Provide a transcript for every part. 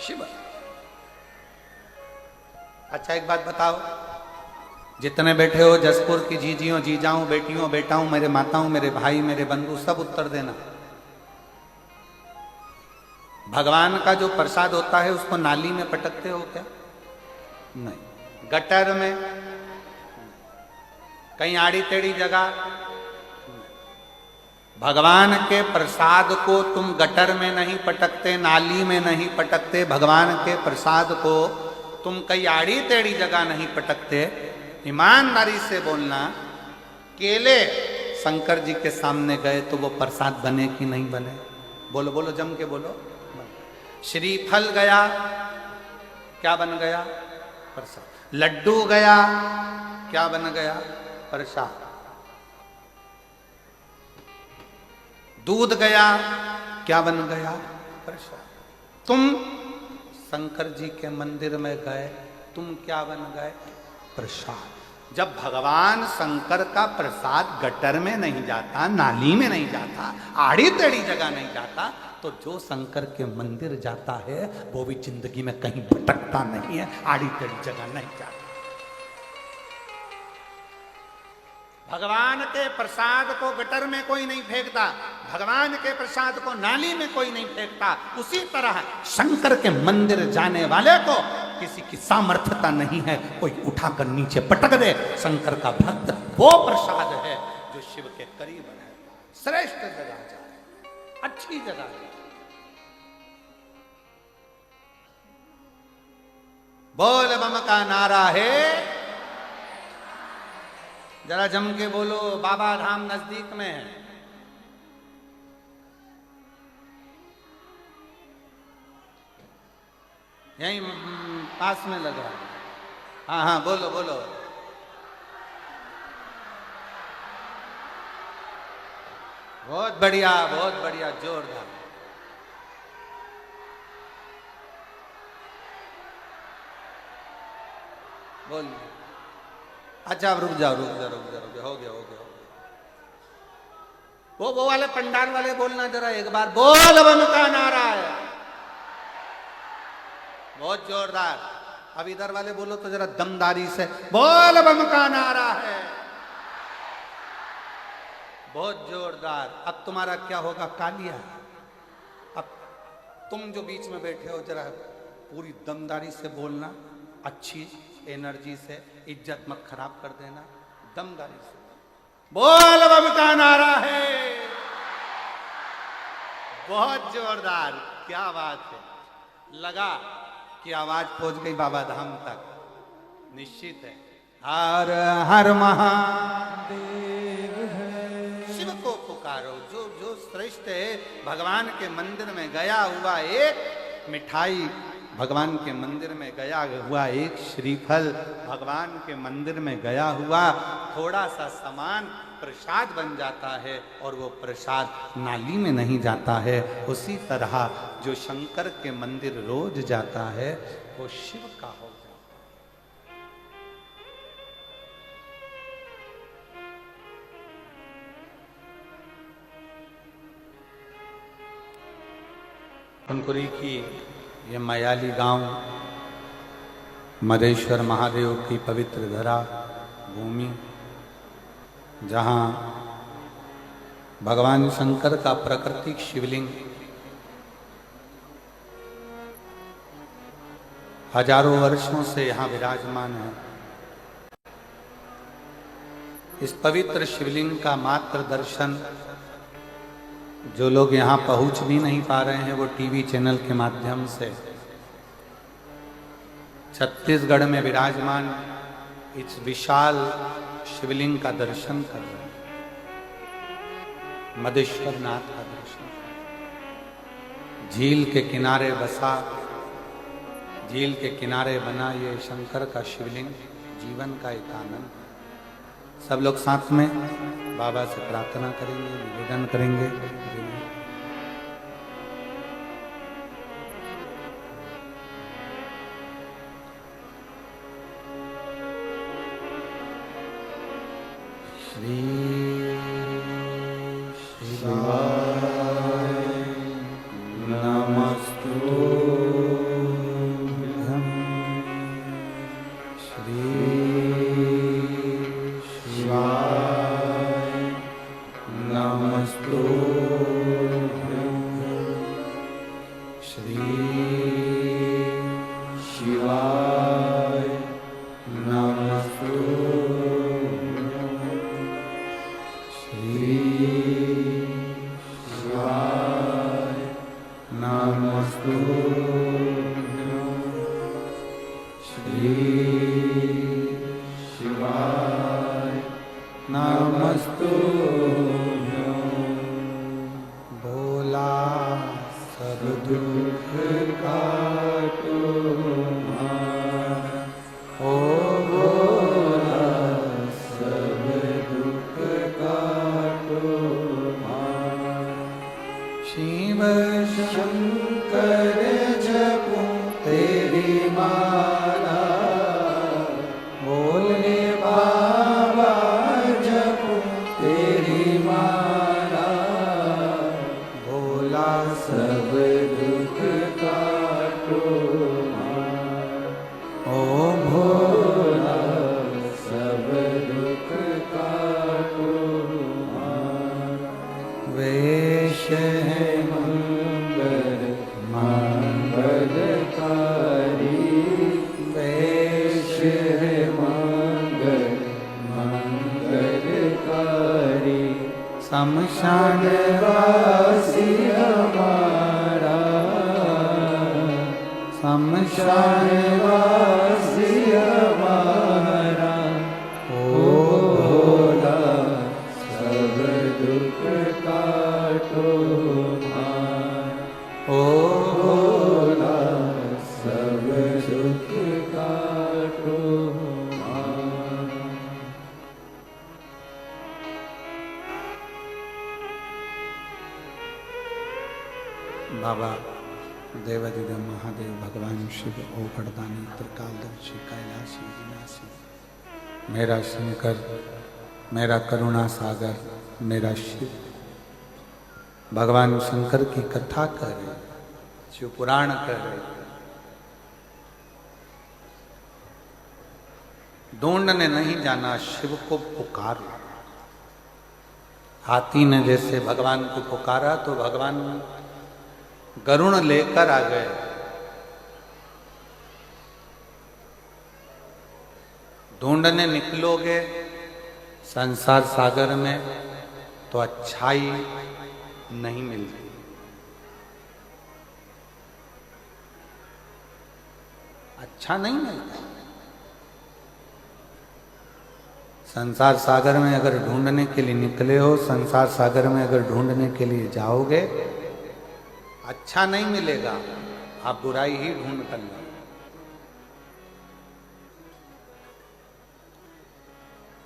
शिव। अच्छा एक बात बताओ, जितने बैठे हो जसपुर की जीजियों जीजाओं बेटियों बेटाओं मेरे माताओं मेरे भाई मेरे बंधु सब उत्तर देना। भगवान का जो प्रसाद होता है उसको नाली में पटकते हो क्या? नहीं। गटर में? कहीं आड़ी टेढ़ी जगह? भगवान के प्रसाद को तुम गटर में नहीं पटकते, नाली में नहीं पटकते, भगवान के प्रसाद को तुम कई आड़ी टेढ़ी जगह नहीं पटकते। ईमानदारी से बोलना, केले शंकर जी के सामने गए तो वो प्रसाद बने कि नहीं बने? बोलो बोलो, जम के बोलो। श्रीफल गया, क्या बन गया? प्रसाद। लड्डू गया, क्या बन गया? प्रसाद। दूध गया, क्या बन गया? प्रसाद। तुम शंकर जी के मंदिर में गए, तुम क्या बन गए? प्रसाद। जब भगवान शंकर का प्रसाद गटर में नहीं जाता, नाली में नहीं जाता, आड़ी टेढ़ी जगह नहीं जाता, तो जो शंकर के मंदिर जाता है वो भी जिंदगी में कहीं भटकता नहीं है, आड़ी टेढ़ी जगह नहीं जाता। भगवान के प्रसाद को गटर में कोई नहीं फेंकता, भगवान के प्रसाद को नाली में कोई नहीं फेंकता। उसी तरह शंकर के मंदिर जाने वाले को किसी की सामर्थ्यता नहीं है कोई उठाकर नीचे पटक दे। शंकर का भक्त वो प्रसाद है जो शिव के करीब है। श्रेष्ठ जगह जाए, अच्छी जगह जाए। बोल बम का नारा है, जरा जम के बोलो। बाबा धाम नजदीक में है। यहीं पास में लग रहा है। हाँ हाँ बोलो बोलो। बहुत बढ़िया बहुत बढ़िया, जोरदार। बोलिए। अच्छा अब रुक जाओ रुक जाओ रुक जाओ रुक जाओ, हो गया हो गया हो गया। वो वाले पंडाल वाले बोलना जरा एक बार, बोल बम का नारा है। बहुत जोरदार। अब इधर वाले बोलो तो जरा दमदारी से, बोल बम का नारा है। बहुत जोरदार। अब तुम्हारा क्या होगा? कालिया। अब तुम जो बीच में बैठे हो जरा पूरी दमदारी से बोलना, अच्छी एनर्जी से, इज्जत मत खराब कर देना, दमदारी से। बोल बम का नारा है। बहुत जोरदार, क्या बात है। लगा कि आवाज पहुंच गई बाबा धाम तक। निश्चित है। हर हर महादेव है। शिव को पुकारो, जो जो श्रेष्ठ है। भगवान के मंदिर में गया हुआ एक मिठाई, भगवान के मंदिर में गया हुआ एक श्रीफल, भगवान के मंदिर में गया हुआ थोड़ा सा सामान प्रसाद बन जाता है और वो प्रसाद नाली में नहीं जाता है। उसी तरह जो शंकर के मंदिर रोज जाता है वो शिव का हो जाता है। फनपुरी की ये मयाली गांव मदेश्वर महादेव की पवित्र धरा भूमि, जहाँ भगवान शंकर का प्राकृतिक शिवलिंग हजारों वर्षों से यहाँ विराजमान है। इस पवित्र शिवलिंग का मात्र दर्शन जो लोग यहाँ पहुँच भी नहीं पा रहे हैं वो टीवी चैनल के माध्यम से छत्तीसगढ़ में विराजमान इस विशाल शिवलिंग का दर्शन कर रहे हैं, मदेश्वर नाथ का दर्शन। झील के किनारे बसा, झील के किनारे बना ये शंकर का शिवलिंग जीवन का एक आनंद। सब लोग साथ में बाबा से प्रार्थना करेंगे, निवेदन करेंगे। श्री शिवाय नमस्तु। श्री शिवाय नमस्तुभ्यं। श्री शिवाय नमस्तुभ्यं। श्री शिवाय नमस्तुभ्यं। भोला सब दुख काटो ओ भोला सब दुख काटो। शिव शंकर जपो तेरी माला, भोले बाबा जपो तेरी माला। भोला सब दुख काटो ओ भोला सब दुख काटो। वेश है मंगल मंगलकारी, वेश है मंगल मंगलकारी। शमशान वासी हमारा, शमशान वासी हमारा। ओ भोला सब दुख काटो ओ भोला सब दुख काटो। बाबा देवादिदेव महादेव भगवान शिव ओगड़दानी त्रिकालदर्शी कैलाशी विनाशी, मेरा शंकर मेरा करुणा सागर मेरा शिव। भगवान शंकर की कथा कर रहे, शिव पुराण कर रहे। ढूंढ ने नहीं जाना, शिव को पुकार। हाथी ने जैसे भगवान को पुकारा तो भगवान गरुण लेकर आ गए। ढूंढने निकलोगे संसार सागर में तो अच्छाई नहीं मिलती। अच्छा नहीं मिलता। संसार सागर में अगर ढूंढने के लिए निकले हो, संसार सागर में अगर ढूंढने के लिए जाओगे, अच्छा नहीं मिलेगा, आप बुराई ही ढूंढ कर लो।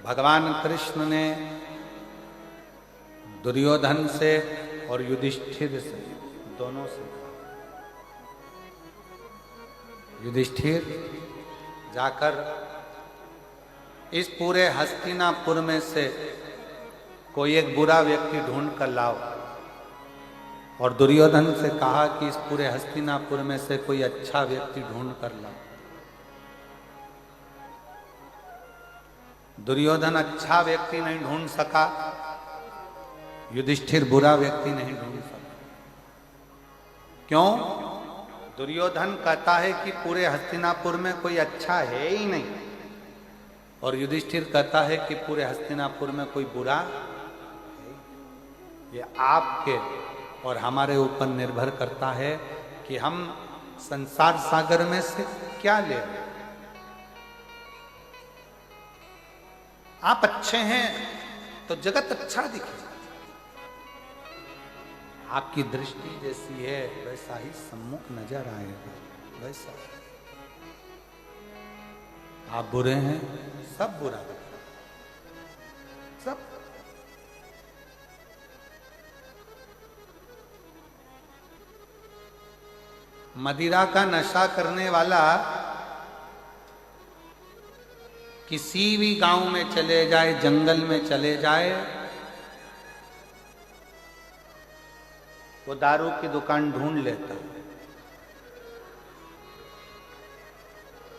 भगवान कृष्ण ने दुर्योधन से और युधिष्ठिर से, दोनों से, युधिष्ठिर जाकर इस पूरे हस्तिनापुर में से कोई एक बुरा व्यक्ति ढूंढ कर लाओ, और दुर्योधन से कहा कि इस पूरे हस्तिनापुर में से कोई अच्छा व्यक्ति ढूंढ कर लाओ। दुर्योधन अच्छा व्यक्ति नहीं ढूंढ सका, युधिष्ठिर बुरा व्यक्ति नहीं ढूंढ सका। क्यों? दुर्योधन कहता है कि पूरे हस्तिनापुर में कोई अच्छा है ही नहीं, और युधिष्ठिर कहता है कि पूरे हस्तिनापुर में कोई बुरा है। ये आपके और हमारे ऊपर निर्भर करता है कि हम संसार सागर में से क्या ले। आप अच्छे हैं तो जगत अच्छा दिखे, आपकी दृष्टि जैसी है वैसा ही सम्मुख नजर आएगा, वैसा। आप बुरे हैं, सब बुरा दिखेगा, सब। मदिरा का नशा करने वाला किसी भी गांव में चले जाए, जंगल में चले जाए, वो दारू की दुकान ढूंढ लेता है।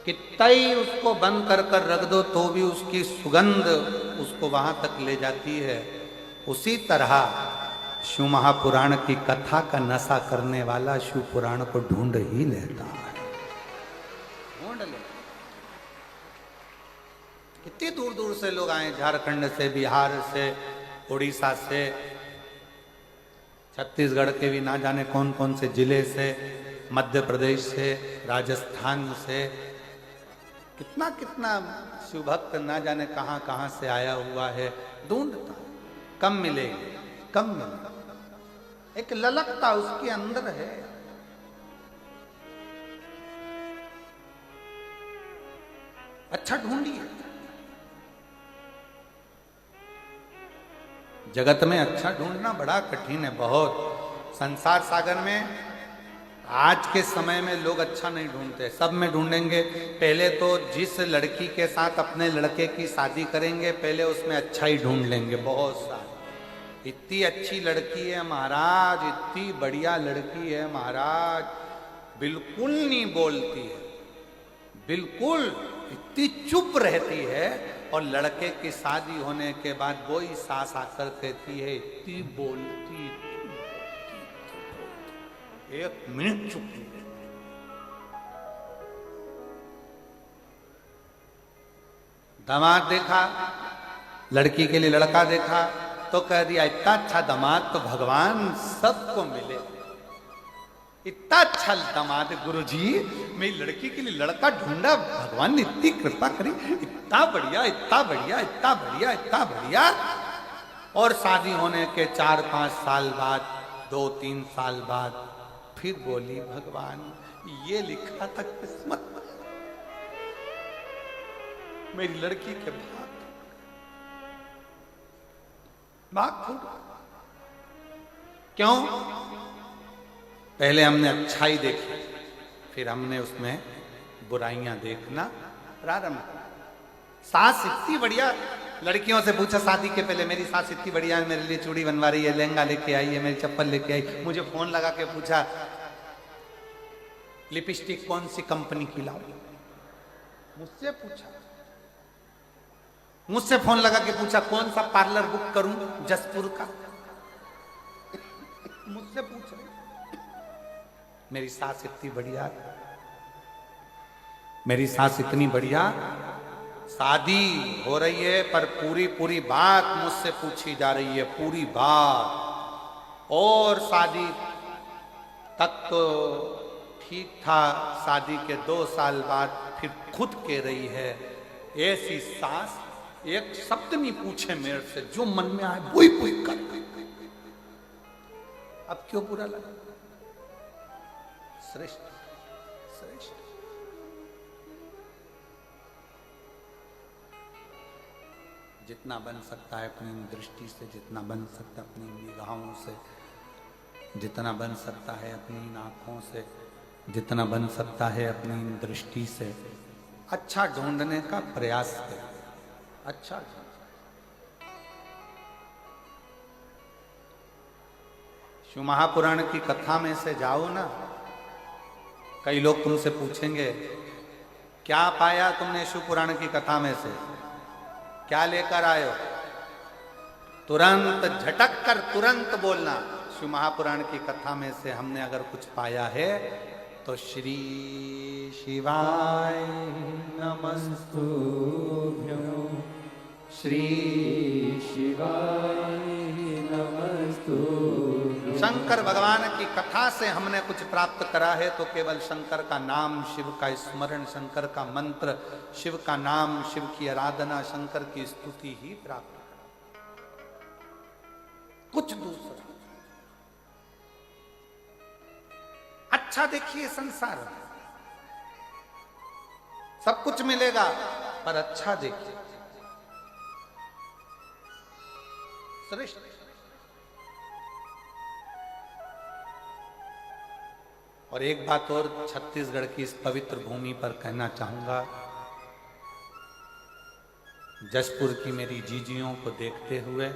कितना ही उसको बंद कर कर रख दो तो भी उसकी सुगंध उसको वहां तक ले जाती है। उसी तरह शिव महापुराण की कथा का नशा करने वाला शिव पुराण को ढूंढ ही लेता है, ढूंढ ले। कितनी दूर दूर से लोग आए, झारखंड से, बिहार से, उड़ीसा से, छत्तीसगढ़ के भी ना जाने कौन कौन से जिले से, मध्य प्रदेश से, राजस्थान से, कितना कितना शिव भक्त ना जाने कहां कहां से आया हुआ है। ढूंढता, कम मिलेगी, कम मिलेगी। एक ललकता उसके अंदर है। अच्छा ढूंढिए। जगत में अच्छा ढूंढना बड़ा कठिन है, बहुत। संसार सागर में आज के समय में लोग अच्छा नहीं ढूंढते, सब में ढूंढेंगे। पहले तो जिस लड़की के साथ अपने लड़के की शादी करेंगे, पहले उसमें अच्छा ही ढूंढ लेंगे, बहुत सारी। इतनी अच्छी लड़की है महाराज, इतनी बढ़िया लड़की है महाराज, बिल्कुल नहीं बोलती है, बिल्कुल इतनी चुप रहती है। और लड़के की शादी होने के बाद वही सास आकर कहती है, इतनी बोलती, एक मिनट चुप। दामाद देखा, लड़की के लिए लड़का देखा, तो कह दिया इतना अच्छा दामाद तो भगवान सबको मिले। इतना अच्छा दामाद गुरुजी, मेरी लड़की के लिए लड़का ढूंढा, भगवान ने इतनी कृपा करी, इतना बढ़िया, इतना बढ़िया, इतना बढ़िया, इतना बढ़िया। और शादी होने के 4-5 साल बाद, 2-3 साल बाद फिर बोली, भगवान ये लिखा था किस्मत, मेरी लड़की के भाग फूट। क्यों? पहले हमने अच्छाई देखी, फिर हमने उसमें बुराइयां देखना प्रारंभ किया। सास इतनी बढ़िया, लड़कियों से पूछा शादी के पहले, मेरी सास इतनी बढ़िया है, मेरे लिए चूड़ी बनवा रही है, लहंगा लेके आई है, मेरी चप्पल लेके आई। मुझे फोन लगा के पूछा लिपस्टिक कौन सी कंपनी की लाऊं, मुझसे पूछा। मुझसे फोन लगा के पूछा कौन सा पार्लर बुक करूं जसपुर का, मुझसे पूछा। मेरी सास इतनी बढ़िया, मेरी सास इतनी बढ़िया, शादी हो रही है पर पूरी पूरी बात मुझसे पूछी जा रही है, पूरी बात। और शादी तक तो ठीक था, शादी के 2 साल बाद फिर खुद कह रही है, ऐसी सास एक शब्द नहीं पूछे मेरे से, जो मन में आए वही वही कर। अब क्यों बुरा लगा? श्रेष्ठ श्रेष्ठ। जितना बन सकता है अपनी दृष्टि से, जितना बन सकता है अपनी निगाहों से, जितना बन सकता है अपनी आंखों से, जितना बन सकता है अपनी दृष्टि से, अच्छा ढूंढने का प्रयास करें। अच्छा शिव महापुराण की कथा में से जाओ ना, कई लोग तुमसे पूछेंगे क्या पाया तुमने शिव पुराण की कथा में से, क्या लेकर आए हो? तुरंत झटक कर तुरंत बोलना, शिव महापुराण की कथा में से हमने अगर कुछ पाया है तो श्री शिवाय नमस्तुभ्यं, श्री शिवाय नमस्तुभ्यं। शंकर भगवान की कथा से हमने कुछ प्राप्त करा है तो केवल शंकर का नाम, शिव का स्मरण, शंकर का मंत्र, शिव का नाम, शिव की आराधना, शंकर की स्तुति ही प्राप्त करा, कुछ दूसरा। अच्छा देखिए, संसार में सब कुछ मिलेगा पर अच्छा देखिए, श्रेष्ठ। और एक बात और छत्तीसगढ़ की इस पवित्र भूमि पर कहना चाहूंगा, जसपुर की मेरी जीजियों को देखते हुए,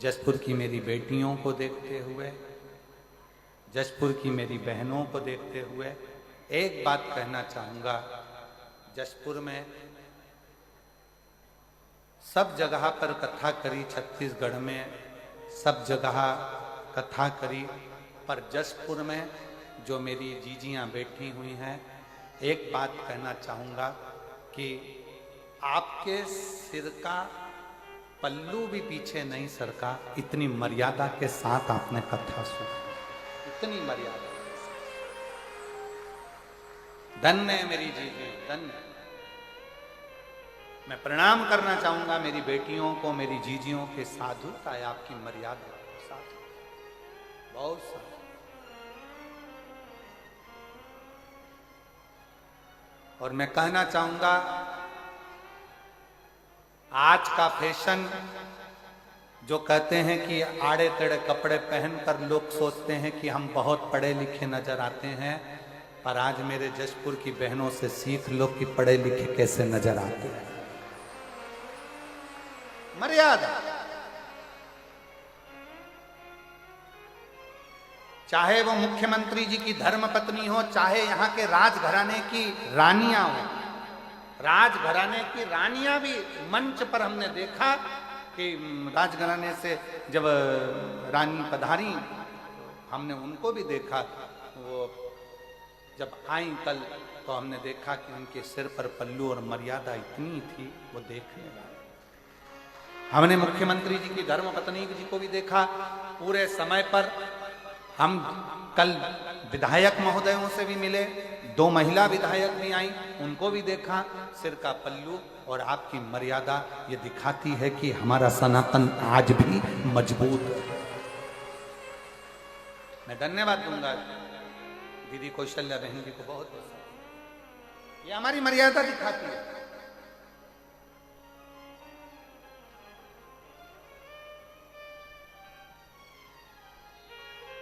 जसपुर की मेरी बेटियों को देखते हुए, जसपुर की मेरी बहनों को देखते हुए एक बात कहना चाहूंगा, जसपुर में सब जगह पर कथा करी, छत्तीसगढ़ में सब जगह कथा करी, पर जसपुर में जो मेरी जीजियां बैठी हुई हैं, एक बात कहना चाहूँगा कि आपके सिर का पल्लू भी पीछे नहीं सरका, इतनी मर्यादा के साथ आपने कथा सुनी, इतनी मर्यादा। धन्य है मेरी जीजी, धन्य। मैं प्रणाम करना चाहूंगा मेरी बेटियों को, मेरी जीजियों के साधुता है आपकी मर्यादा, साधु बहुत साधु। और मैं कहना चाहूंगा आज का फैशन जो कहते हैं कि आड़े टेढ़े कपड़े पहनकर लोग सोचते हैं कि हम बहुत पढ़े लिखे नजर आते हैं, पर आज मेरे जशपुर की बहनों से सीख लो कि पढ़े लिखे कैसे नजर आते हैं। मर्यादा, चाहे वो मुख्यमंत्री जी की धर्म पत्नी हो, चाहे यहाँ के राजघराने की रानियां हो। राजघराने की रानियां भी मंच पर हमने देखा कि राजघराने से जब रानी पधारी, हमने उनको भी देखा। वो जब आई कल तो हमने देखा कि उनके सिर पर पल्लू और मर्यादा इतनी थी, वो देखने वाले। हमने मुख्यमंत्री जी की धर्मपत्नी जी को भी देखा पूरे समय पर। हम कल विधायक महोदयों से भी मिले, 2 महिला विधायक भी आई, उनको भी देखा। सिर का पल्लू और आपकी मर्यादा ये दिखाती है कि हमारा सनातन आज भी मजबूत है। मैं धन्यवाद दूंगा दीदी कौशल्या बहन जी को, बहुत ये हमारी मर्यादा दिखाती है।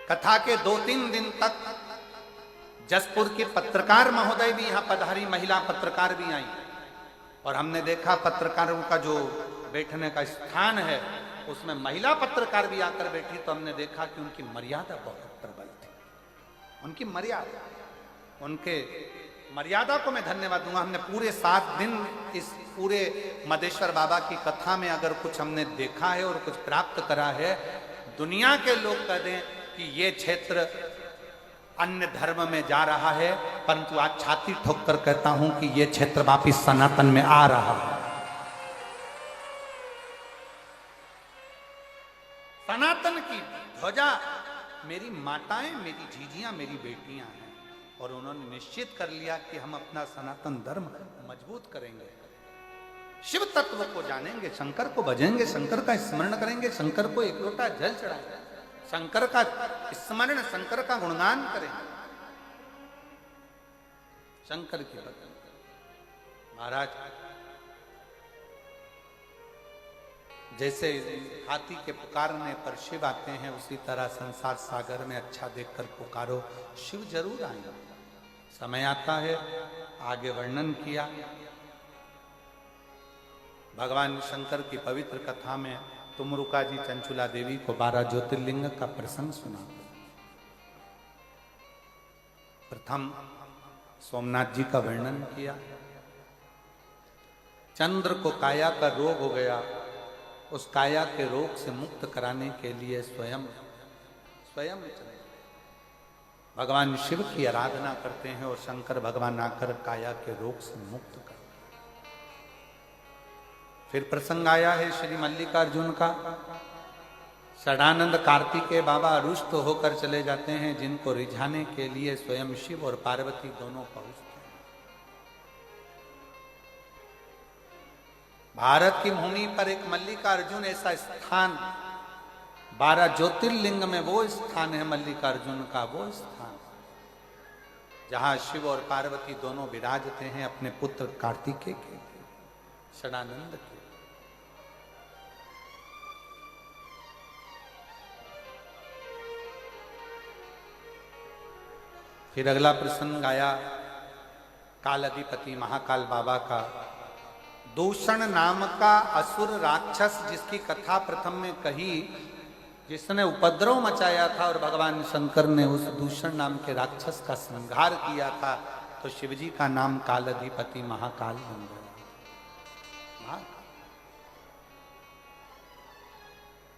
कथा के 2-3 दिन तक जसपुर के पत्रकार महोदय भी यहां पधारी, महिला पत्रकार भी आई, और हमने देखा पत्रकारों का जो बैठने का स्थान है उसमें महिला पत्रकार भी आकर बैठी, तो हमने देखा कि उनकी मर्यादा बहुत प्रबल थी। उनकी मर्यादा, उनके मर्यादा को मैं धन्यवाद दूंगा। हमने पूरे 7 दिन इस पूरे मदेश्वर बाबा की कथा में अगर कुछ हमने देखा है और कुछ प्राप्त करा है, दुनिया के लोग कह दें कि ये क्षेत्र अन्य धर्म में जा रहा है, परंतु आज छाती ठोक कर कहता हूं कि ये क्षेत्र वापिस सनातन में आ रहा है। सनातन की ध्वजा मेरी माताएं, मेरी जीजियां, मेरी बेटियां हैं, और उन्होंने निश्चित कर लिया कि हम अपना सनातन धर्म मजबूत करेंगे, शिव तत्व को जानेंगे, शंकर को भजेंगे, शंकर का स्मरण करेंगे, शंकर को एक लोटा जल चढ़ाएंगे, शंकर का स्मरण, शंकर का गुणगान करें, शंकर की भक्ति। महाराज जैसे हाथी के पुकारने पर शिव आते हैं, उसी तरह संसार सागर में अच्छा देखकर पुकारो, शिव जरूर आएंगे। समय आता है, आगे वर्णन किया। भगवान शंकर की पवित्र कथा में तुमरुका जी चंचुला देवी को 12 ज्योतिर्लिंग का प्रसंग सुना। प्रथम सोमनाथ जी का वर्णन किया। चंद्र को काया का रोग हो गया, उस काया के रोग से मुक्त कराने के लिए स्वयं भगवान शिव की आराधना करते हैं, और शंकर भगवान आकर काया के रोग से मुक्त कर। फिर प्रसंग आया है श्री मल्लिकार्जुन का। षडानंद कार्तिकेय बाबा रुष्ट होकर चले जाते हैं, जिनको रिझाने के लिए स्वयं शिव और पार्वती दोनों पहुंचते हैं। भारत की भूमि पर एक मल्लिकार्जुन ऐसा स्थान, 12 ज्योतिर्लिंग में वो स्थान है मल्लिकार्जुन का, वो स्थान जहां शिव और पार्वती दोनों विराजते हैं अपने पुत्र कार्तिकेय के, षडानंद के। फिर अगला प्रसंग आया काल अधिपति महाकाल बाबा का। दूषण नाम का असुर राक्षस, जिसकी कथा प्रथम में कही, जिसने उपद्रव मचाया था और भगवान शंकर ने उस दूषण नाम के राक्षस का संहार किया था, तो शिवजी का नाम काल अधिपति महाकाल बन गया।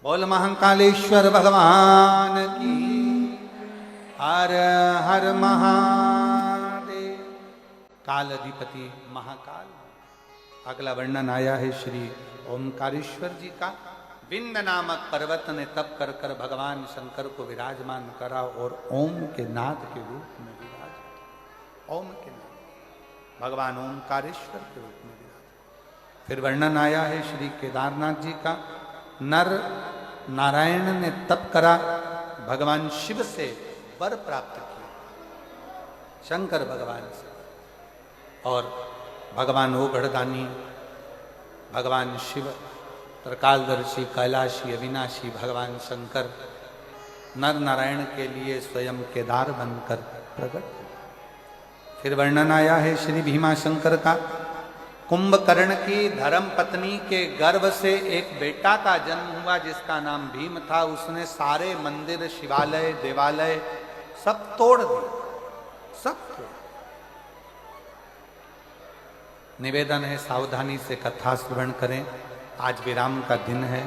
12 बोल महाकालेश्वर भगवान की। हर हर महादेव। काल अधिपति महाकाल। अगला वर्णन आया है श्री ओमकारेश्वर जी का। विंद नामक पर्वत ने तप कर कर भगवान शंकर को विराजमान करा और ओम के नाद के रूप में विराज। ओम के नाद भगवान ओमकारेश्वर के रूप में विराज। फिर वर्णन आया है श्री केदारनाथ जी का। नर नारायण ने तप करा, भगवान शिव से वर प्राप्त किया, शंकर भगवान से। और भगवान ओगढ़दानी, भगवान शिव, त्रिकालदर्शी, कैलाशी, अविनाशी भगवान शंकर नर नारायण के लिए स्वयं केदार बनकर प्रकट हुए। फिर वर्णन आया है श्री भीमा शंकर का। कुंभकर्ण की धर्म पत्नी के गर्भ से एक बेटा का जन्म हुआ जिसका नाम भीम था। उसने सारे मंदिर, शिवालय, देवालय सब तोड़ दिए, सब तोड़। निवेदन है सावधानी से कथा श्रवण करें। आज विराम का दिन है।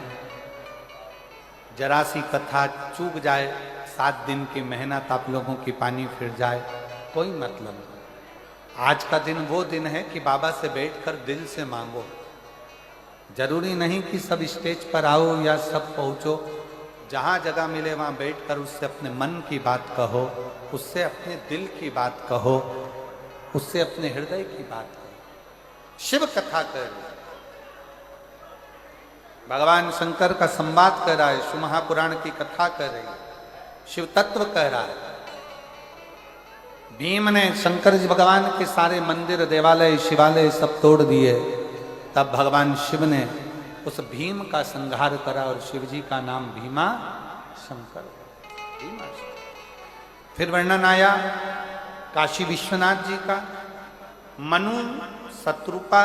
जरा सी कथा चूक जाए, 7 दिन की मेहनत आप लोगों की पानी फिर जाए, कोई मतलब नहीं। आज का दिन वो दिन है कि बाबा से बैठकर दिल से मांगो। जरूरी नहीं कि सब स्टेज पर आओ या सब पहुंचो। जहां जगह मिले वहां बैठकर उससे अपने मन की बात कहो, उससे अपने दिल की बात कहो, उससे अपने हृदय की बात कहो। शिव कथा कर, भगवान शंकर का संवाद कर रहा है, शिव महापुराण की कथा कर रही है, शिव तत्व कह रहा है। भीम ने शंकर जी भगवान के सारे मंदिर, देवालय, शिवालय सब तोड़ दिए। तब भगवान शिव ने उस भीम का संहार करा और शिव जी का नाम भीमा शंकर। भीमा शंकर। फिर वर्णन आया काशी विश्वनाथ जी का। मनु शत्रुपा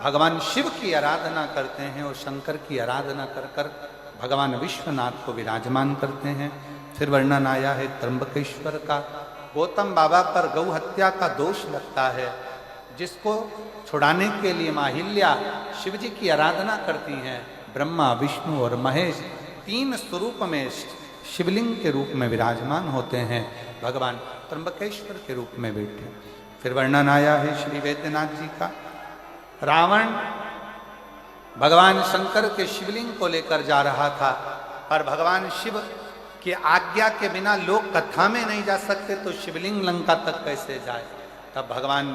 भगवान शिव की आराधना करते हैं और शंकर की आराधना कर कर भगवान विश्वनाथ को विराजमान करते हैं। फिर वर्णन आया है त्र्यंबकेश्वर का। गौतम बाबा पर गौ हत्या का दोष लगता है, जिसको छुड़ाने के लिए माहिल्या शिव जी की आराधना करती हैं। ब्रह्मा, विष्णु और महेश 3 स्वरूप में शिवलिंग के रूप में विराजमान होते हैं। भगवान त्र्यंबकेश्वर के रूप में बैठे। फिर वर्णन आया है श्री वैद्यनाथ जी का। रावण भगवान शंकर के शिवलिंग को लेकर जा रहा था, पर भगवान शिव कि आज्ञा के बिना लोग कथा में नहीं जा सकते तो शिवलिंग लंका तक कैसे जाए। तब भगवान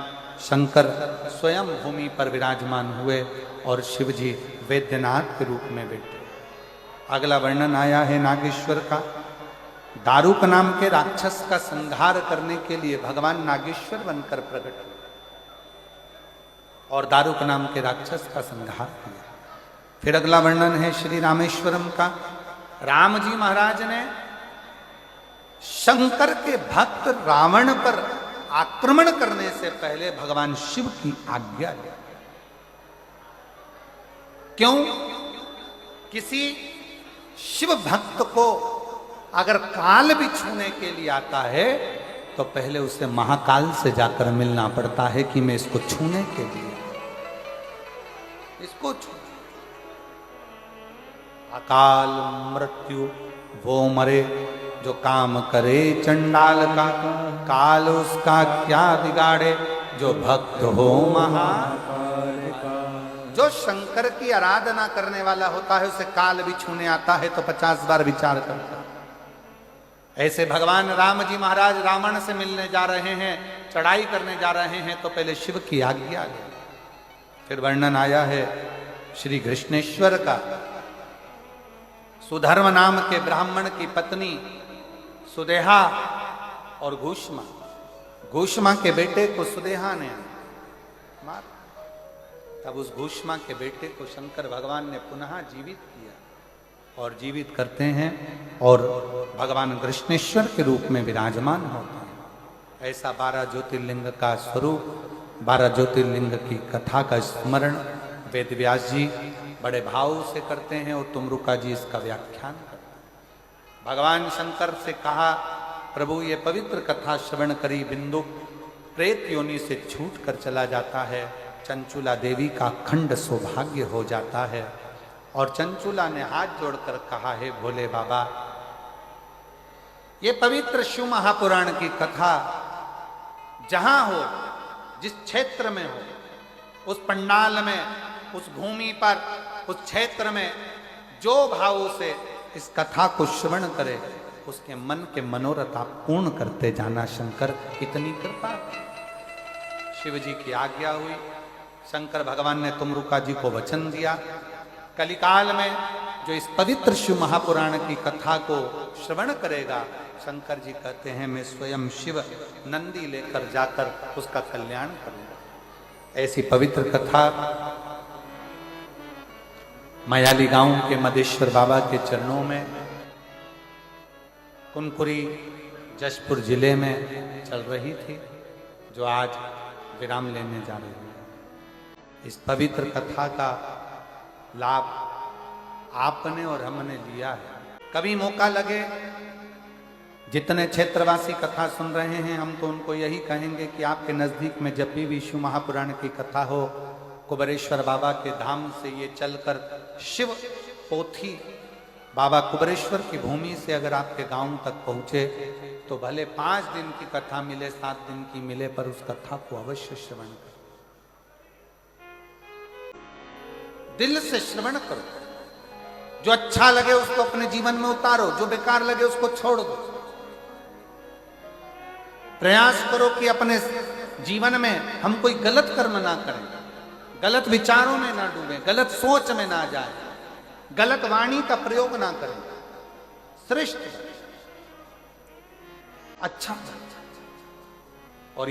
शंकर स्वयं भूमि पर विराजमान हुए और शिव जी वैद्यनाथ के रूप में बैठे। अगला वर्णन आया है नागेश्वर का। दारुक नाम के राक्षस का संहार करने के लिए भगवान नागेश्वर बनकर प्रकट हुए और दारुक नाम के राक्षस का संहार किया। फिर अगला वर्णन है श्री रामेश्वरम का। राम जी महाराज ने शंकर के भक्त रावण पर आक्रमण करने से पहले भगवान शिव की आज्ञा ली। क्यों? किसी शिव भक्त को अगर काल भी छूने के लिए आता है तो पहले उसे महाकाल से जाकर मिलना पड़ता है कि मैं इसको छूने के लिए, इसको छू। अकाल मृत्यु वो मरे जो काम करे चंडाल का, काल उसका क्या बिगाड़े जो भक्त हो महाकाल का। जो शंकर की आराधना करने वाला होता है उसे काल भी छूने आता है तो 50 बार विचार करता है। ऐसे भगवान राम जी महाराज रावण से मिलने जा रहे हैं, चढ़ाई करने जा रहे हैं तो पहले शिव की आज्ञा ले। फिर वर्णन आया है श्री कृष्णेश्वर का। सुधर्म नाम के ब्राह्मण की पत्नी सुदेहा और घूष्मा, घूष्मा के बेटे को सुदेहा ने मार। तब उस घूष्मा के बेटे को शंकर भगवान ने पुनः जीवित किया और जीवित करते हैं और भगवान कृष्णेश्वर के रूप में विराजमान होते हैं। ऐसा 12 ज्योतिर्लिंग का स्वरूप, 12 ज्योतिर्लिंग की कथा का स्मरण वेद व्यास जी बड़े भाव से करते हैं और तुमरुका जी इसका व्याख्यान करते हैं। भगवान शंकर से कहा, प्रभु ये पवित्र कथा श्रवण करी बिंदु प्रेत योनि से छूट कर चला जाता है, चंचुला देवी का अखंड सौभाग्य हो जाता है। और चंचुला ने हाथ जोड़कर कहा, हे भोले बाबा, ये पवित्र शिव महापुराण की कथा जहां हो, जिस क्षेत्र में हो, उस पंडाल में, उस भूमि पर, उस क्षेत्र में जो भावों से इस कथा को श्रवण करे, उसके मन के मनोरथ आप पूर्ण करते जाना शंकर, इतनी कृपा। शिव जी की आज्ञा हुई। शंकर भगवान ने तुमरुका जी को वचन दिया, कलिकाल में जो इस पवित्र शिव महापुराण की कथा को श्रवण करेगा, शंकर जी कहते हैं मैं स्वयं शिव नंदी लेकर जाकर उसका कल्याण करूंगा। ऐसी पवित्र कथा मयाली गांव के मदेश्वर बाबा के चरणों में कुनकुरी जशपुर जिले में चल रही थी, जो आज विराम लेने जा रही है। इस पवित्र कथा का लाभ आपने और हमने लिया है। कभी मौका लगे, जितने क्षेत्रवासी कथा सुन रहे हैं, हम तो उनको यही कहेंगे कि आपके नजदीक में जब भी विष्णु महापुराण की कथा हो, कुबेरेश्वर बाबा के धाम से ये चलकर शिव पोथी बाबा कुबेरेश्वर की भूमि से अगर आपके गांव तक पहुंचे तो भले 5 दिन की कथा मिले, 7 दिन की मिले, पर उस कथा को अवश्य श्रवण करो, दिल से श्रवण करो। जो अच्छा लगे उसको अपने जीवन में उतारो, जो बेकार लगे उसको छोड़ दो। प्रयास करो कि अपने जीवन में हम कोई गलत कर्म ना करें, गलत विचारों में ना डूबें, गलत सोच में ना जाए, गलत वाणी का प्रयोग ना करें। श्रेष्ठ अच्छा और